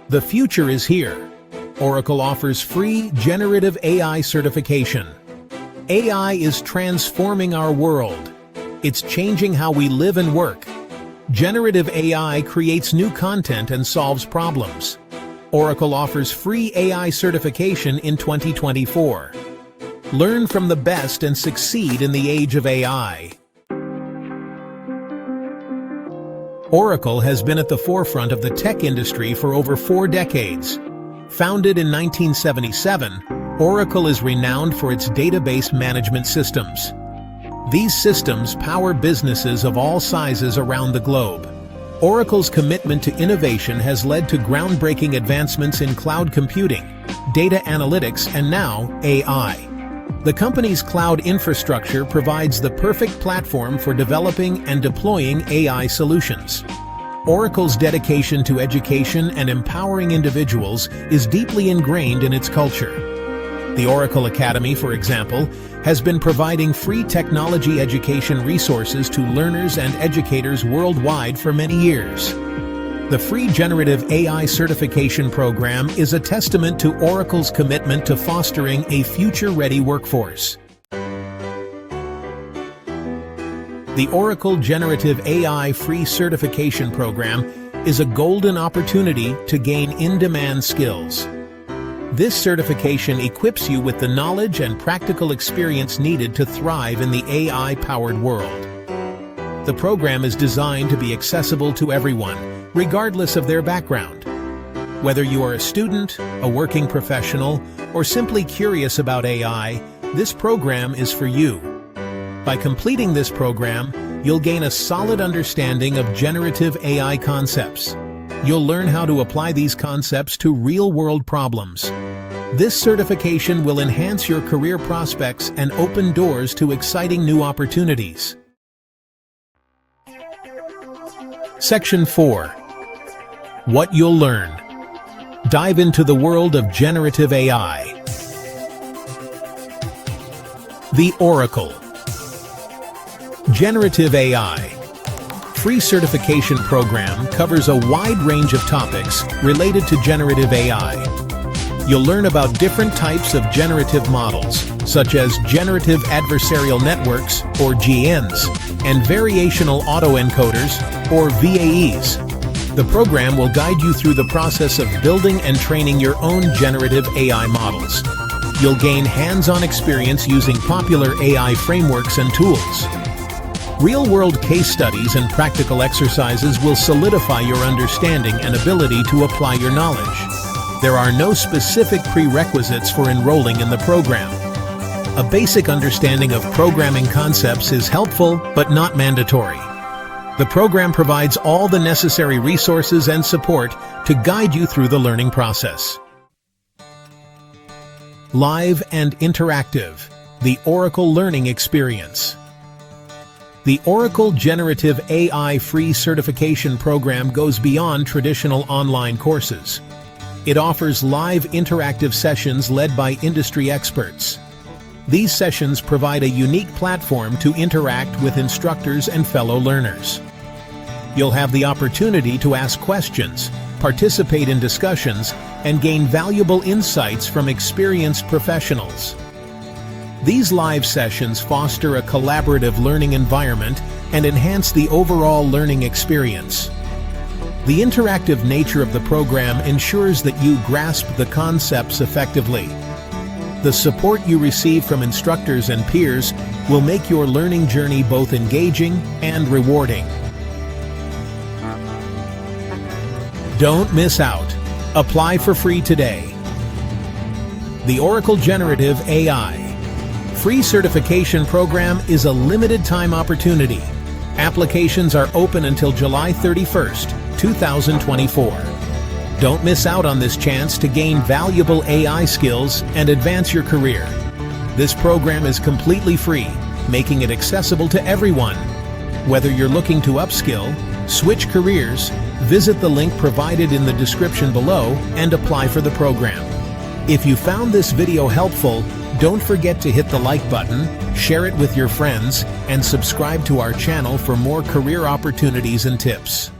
The future is here. Oracle offers free generative AI certification. AI is transforming our world. It's changing how we live and work. Generative AI creates new content and solves problems. Oracle offers free AI certification in 2024. Learn from the best and succeed in the age of AI. Oracle has been at the forefront of the tech industry for over 4 decades. Founded in 1977, Oracle is renowned for its database management systems. These systems power businesses of all sizes around the globe. Oracle's commitment to innovation has led to groundbreaking advancements in cloud computing, data analytics, and now AI. The company's cloud infrastructure provides the perfect platform for developing and deploying AI solutions. Oracle's dedication to education and empowering individuals is deeply ingrained in its culture. The Oracle Academy, for example, has been providing free technology education resources to learners and educators worldwide for many years. The free Generative AI certification program is a testament to Oracle's commitment to fostering a future-ready workforce. The Oracle Generative AI free certification program is a golden opportunity to gain in-demand skills. This certification equips you with the knowledge and practical experience needed to thrive in the AI-powered world. The program is designed to be accessible to everyone, regardless of their background. Whether you are a student, a working professional, or simply curious about AI, this program is for you. By completing this program, you'll gain a solid understanding of generative AI concepts. You'll learn how to apply these concepts to real-world problems. This certification will enhance your career prospects and open doors to exciting new opportunities. Section 4. What you'll learn. Dive into the world of generative AI. The Oracle Generative AI free certification program covers a wide range of topics related to generative AI. You'll learn about different types of generative models, such as generative adversarial networks, or GNs, and variational autoencoders, or VAEs. The program will guide you through the process of building and training your own generative AI models. You'll gain hands-on experience using popular AI frameworks and tools. Real-world case studies and practical exercises will solidify your understanding and ability to apply your knowledge. There are no specific prerequisites for enrolling in the program. A basic understanding of programming concepts is helpful but not mandatory. The program provides all the necessary resources and support to guide you through the learning process. Live and interactive, the Oracle Learning Experience. The Oracle Generative AI free certification program goes beyond traditional online courses. It offers live interactive sessions led by industry experts. These sessions provide a unique platform to interact with instructors and fellow learners. You'll have the opportunity to ask questions, participate in discussions, and gain valuable insights from experienced professionals. These live sessions foster a collaborative learning environment and enhance the overall learning experience. The interactive nature of the program ensures that you grasp the concepts effectively. The support you receive from instructors and peers will make your learning journey both engaging and rewarding. Don't miss out. Apply for free today. The Oracle Generative AI free certification program is a limited-time opportunity. Applications are open until July 31st, 2024. Don't miss out on this chance to gain valuable AI skills and advance your career. This program is completely free, making it accessible to everyone. Whether you're looking to upskill, switch careers, visit the link provided in the description below and apply for the program. If you found this video helpful, don't forget to hit the like button, share it with your friends, and subscribe to our channel for more career opportunities and tips.